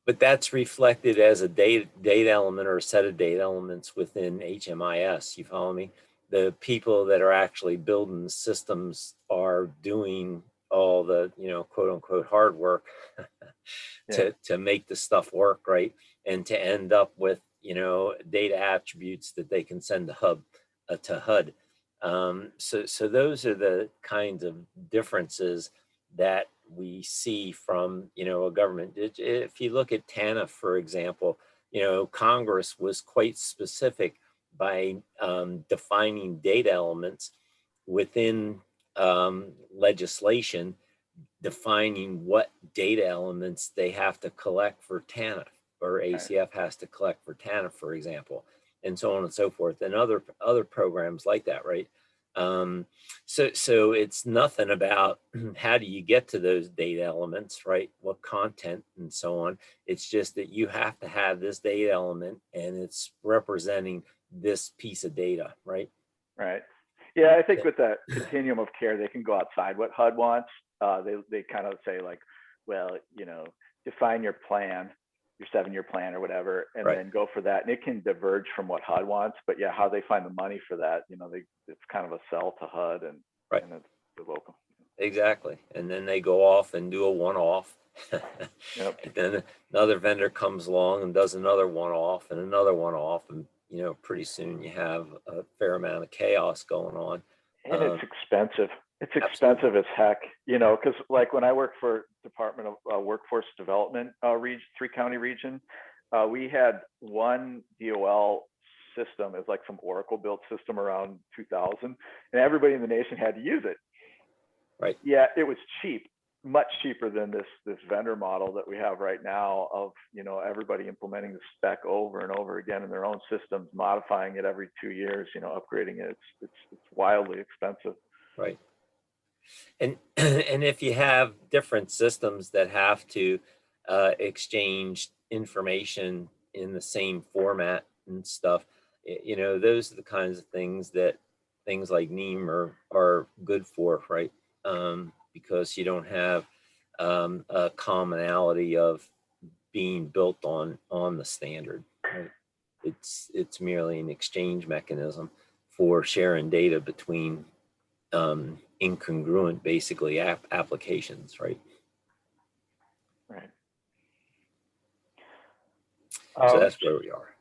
but that's reflected as a data element or a set of data elements within HMIS. You follow me? The people that are actually building the systems are doing all the, you know, quote unquote hard work to make the stuff work, right? And to end up with you know, data attributes that they can send to HUD. So those are the kinds of differences that we see from, you know, a government. If you look at TANF, for example, you know, Congress was quite specific by defining data elements within legislation, defining what data elements they have to collect for TANF, or ACF has to collect for TANF, for example, and so on and so forth, and other programs like that, right? So it's nothing about how do you get to those data elements, right? What content and so on. It's just that you have to have this data element and it's representing this piece of data, right? Right. Yeah, I think with that continuum of care, they can go outside what HUD wants. They kind of say like, well, you know, define your plan, your 7-year plan or whatever, and then go for that. And it can diverge from what HUD wants, but yeah, how they find the money for that, you know, it's kind of a sell to HUD and it's the local. Exactly. And then they go off and do a one-off. Yep. And then another vendor comes along and does another one-off and another one-off, and you know, pretty soon you have a fair amount of chaos going on. And it's expensive. It's expensive as heck, you know, because like when I worked for Department of Workforce Development region, 3-county region, we had one DOL system. It was like some Oracle built system around 2000, and everybody in the nation had to use it. Right. Yeah, it was cheap, much cheaper than this vendor model that we have right now of, you know, everybody implementing the spec over and over again in their own systems, modifying it every 2 years, you know, upgrading it. It's wildly expensive. Right. And if you have different systems that have to exchange information in the same format and stuff, you know, those are the kinds of things that things like NIM are good for, right? Because you don't have a commonality of being built on the standard, right? It's merely an exchange mechanism for sharing data between incongruent, basically, applications, right? Right. So that's where we are.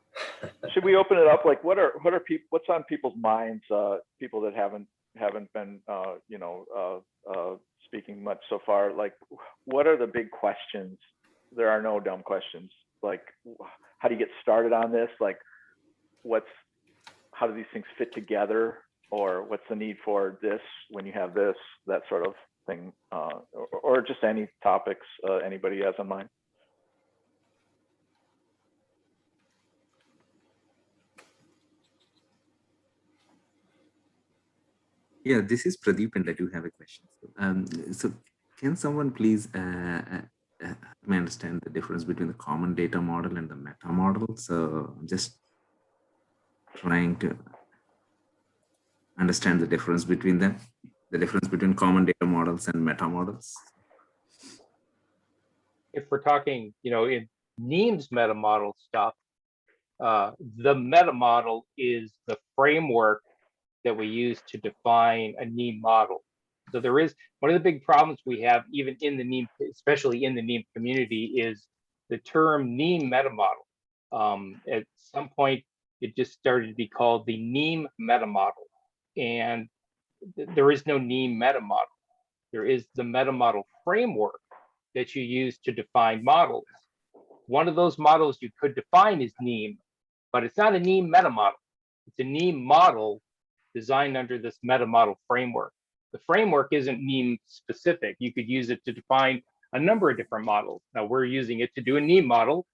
Should we open it up? Like, what's on people's minds? People that haven't been, you know, speaking much so far. Like, what are the big questions? There are no dumb questions. Like, how do you get started on this? Like, how do these things fit together? Or what's the need for this when you have this, that sort of thing, or just any topics anybody has in mind? Yeah, this is Pradeep, and I do have a question. So can someone please help me understand the difference between the common data model and the meta model? So I'm just trying to understand the difference between them, the difference between common data models and meta models. If we're talking, you know, in NIM's meta model stuff, the meta model is the framework that we use to define a NIM model. So there is one of the big problems we have, even in the NIM, especially in the NIM community, is the term NIM meta model. At some point, it just started to be called the NIM meta model. And there is no NIM meta model. There is the meta model framework that you use to define models. One of those models you could define is NIM, but it's not a NIM meta model. It's a NIM model designed under this meta model framework. The framework isn't NIM specific. You could use it to define a number of different models. Now we're using it to do a NIM model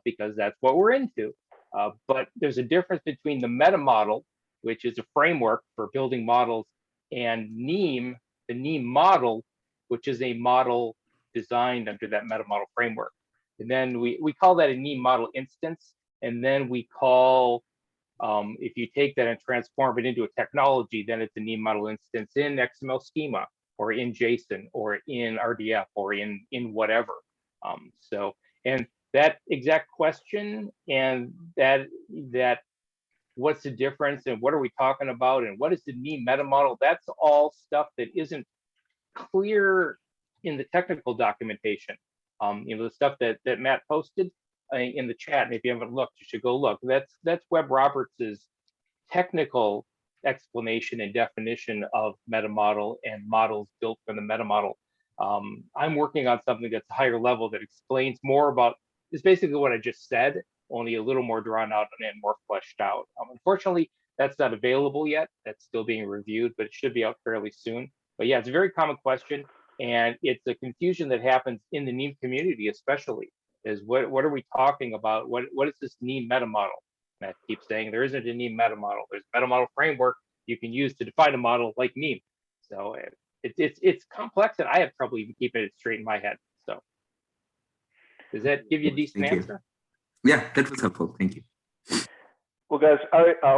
because that's what we're into. But there's a difference between the meta model, which is a framework for building models, and NIM, the NIM model, which is a model designed under that meta model framework. And then we call that a NIM model instance. And then we call, if you take that and transform it into a technology, then it's a NIM model instance in XML schema or in JSON or in RDF or in whatever. And that exact question and that what's the difference and what are we talking about and what is the NIM meta model, that's all stuff that isn't clear in the technical documentation. You know, the stuff that Matt posted, in the chat. If you haven't looked, you should go look. That's Webb Roberts's technical explanation and definition of meta model and models built from the meta model. I'm working on something that's higher level that explains more about, is basically what I just said, only a little more drawn out and more fleshed out. Unfortunately, that's not available yet. That's still being reviewed, but it should be out fairly soon. But yeah, it's a very common question, and it's a confusion that happens in the NEEM community, especially, is what are we talking about? What is this NEEM meta model? And I keep saying there isn't a NEEM meta model. There's a meta model framework you can use to define a model like NEEM. So it's complex, and I have trouble even keeping it straight in my head. So does that give you a decent answer? Yeah, that was helpful. Thank you. Well, guys,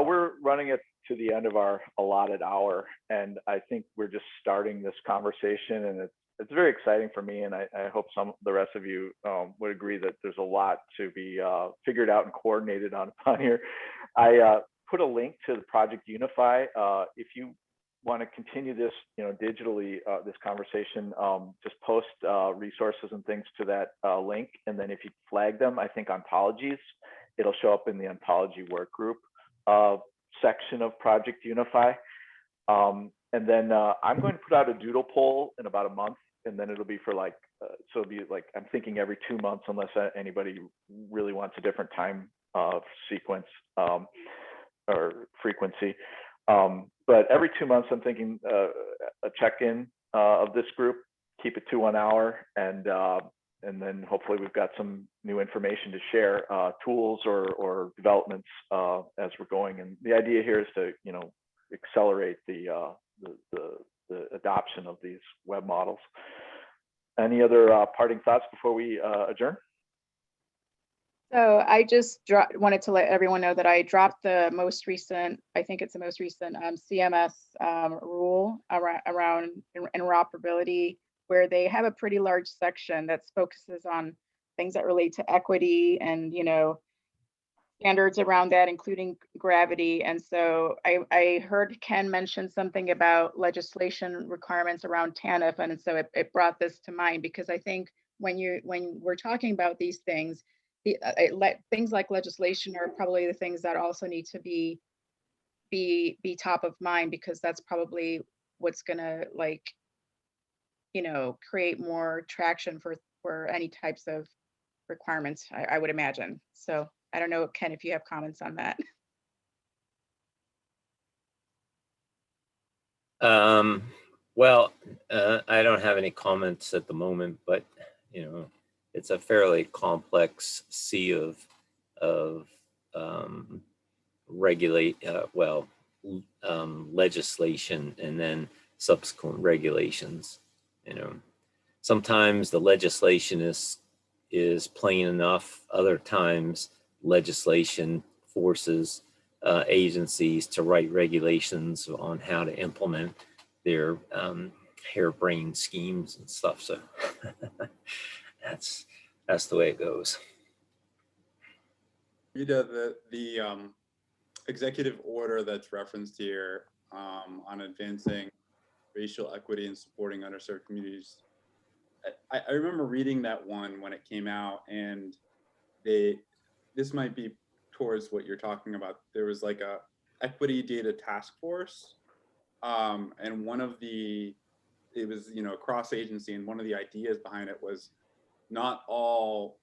we're running it to the end of our allotted hour, and I think we're just starting this conversation, and it's very exciting for me, and I hope the rest of you would agree that there's a lot to be figured out and coordinated on here. I put a link to the Project Unify. If you want to continue this, digitally, this conversation, just post resources and things to that link, and then if you flag them, I think ontologies, it'll show up in the ontology work group section of Project Unify. And then I'm going to put out a doodle poll in about a month, and then it'll be for so it'll be I'm thinking every 2 months, unless anybody really wants a different time sequence or frequency. But every 2 months, I'm thinking a check-in of this group, keep it to 1 hour, and then hopefully we've got some new information to share, tools or developments as we're going. And the idea here is to, accelerate the adoption of these web models. Any other parting thoughts before we adjourn? So I just wanted to let everyone know that I dropped the most recent, I think it's the most recent CMS rule around interoperability, where they have a pretty large section that focuses on things that relate to equity and, standards around that, including gravity. And so I heard Ken mention something about legislation requirements around TANF. And so it brought this to mind, because I think when we're talking about these things, things like legislation are probably the things that also need to be top of mind, because that's probably what's gonna create more traction for any types of requirements, I would imagine. So I don't know, Ken, if you have comments on that. Well, I don't have any comments at the moment, but it's a fairly complex sea of legislation and then subsequent regulations. Sometimes the legislation is plain enough. Other times legislation forces agencies to write regulations on how to implement their harebrained schemes and stuff. So that's the way it goes. Rita, the executive order that's referenced here on advancing racial equity and supporting underserved communities, I remember reading that one when it came out, and this might be towards what you're talking about. There was like a equity data task force, and it was cross agency, and one of the ideas behind it was not all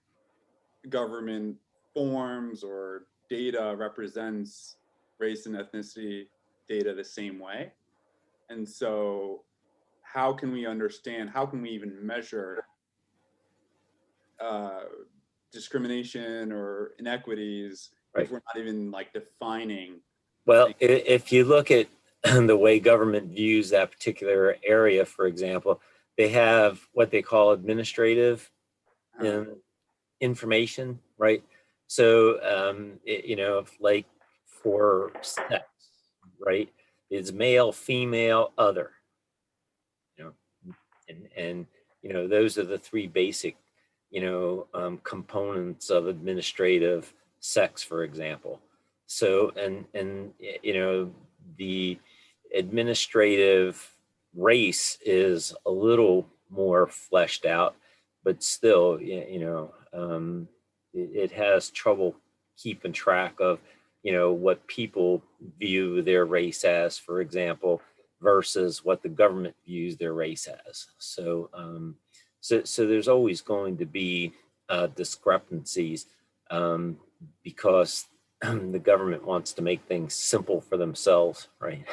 government forms or data represents race and ethnicity data the same way. And so how can we even measure discrimination or inequities if we're not even defining? Well, if you look at the way government views that particular area, for example, they have what they call administrative information, right? So, like for sex, right, is male, female, other, and those are the three basic, components of administrative sex, for example. So, and the administrative race is a little more fleshed out, but still, it has trouble keeping track of, you know, what people view their race as, for example, versus what the government views their race as. So, so there's always going to be discrepancies because the government wants to make things simple for themselves, right?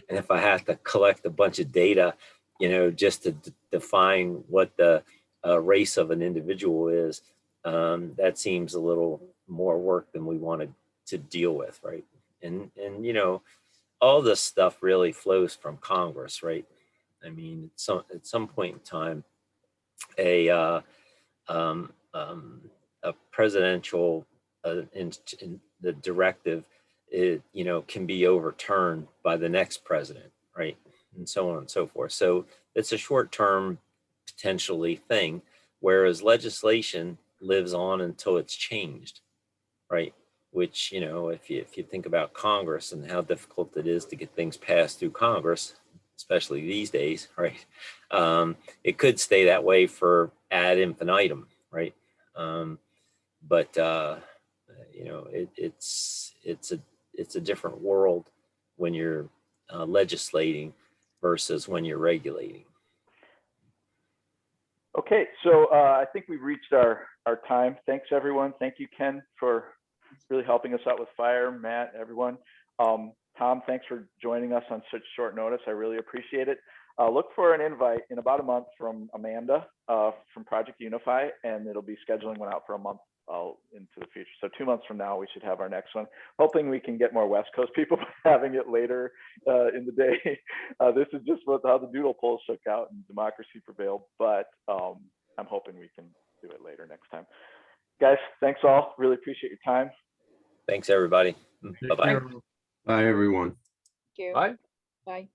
And if I have to collect a bunch of data, you know, just to define what the race of an individual is, that seems a little more work than we wanted to deal with, right? And you know, all this stuff really flows from Congress, right? I mean, at some point in time, a presidential in the directive, it, you know, can be overturned by the next president, right? And so on and so forth. So it's a short-term potentially thing, whereas legislation lives on until it's changed, right? Which, you know, if you think about Congress and how difficult it is to get things passed through Congress, especially these days, right? It could stay that way for ad infinitum, right? But you know, it's a different world when you're legislating versus when you're regulating. Okay, so I think we've reached our time. Thanks, everyone. Thank you, Ken, for really helping us out with fire, Matt, everyone. Tom, thanks for joining us on such short notice. I really appreciate it. Look for an invite in about a month from Amanda from Project Unify, and it'll be scheduling one out for a month into the future. So 2 months from now, we should have our next one. Hoping we can get more West Coast people by having it later in the day. This is just how the doodle polls shook out and democracy prevailed, but I'm hoping we can do it later next time. Guys, thanks all. Really appreciate your time. Thanks, everybody. Bye-bye. Bye, everyone. Thank you. Bye. Bye.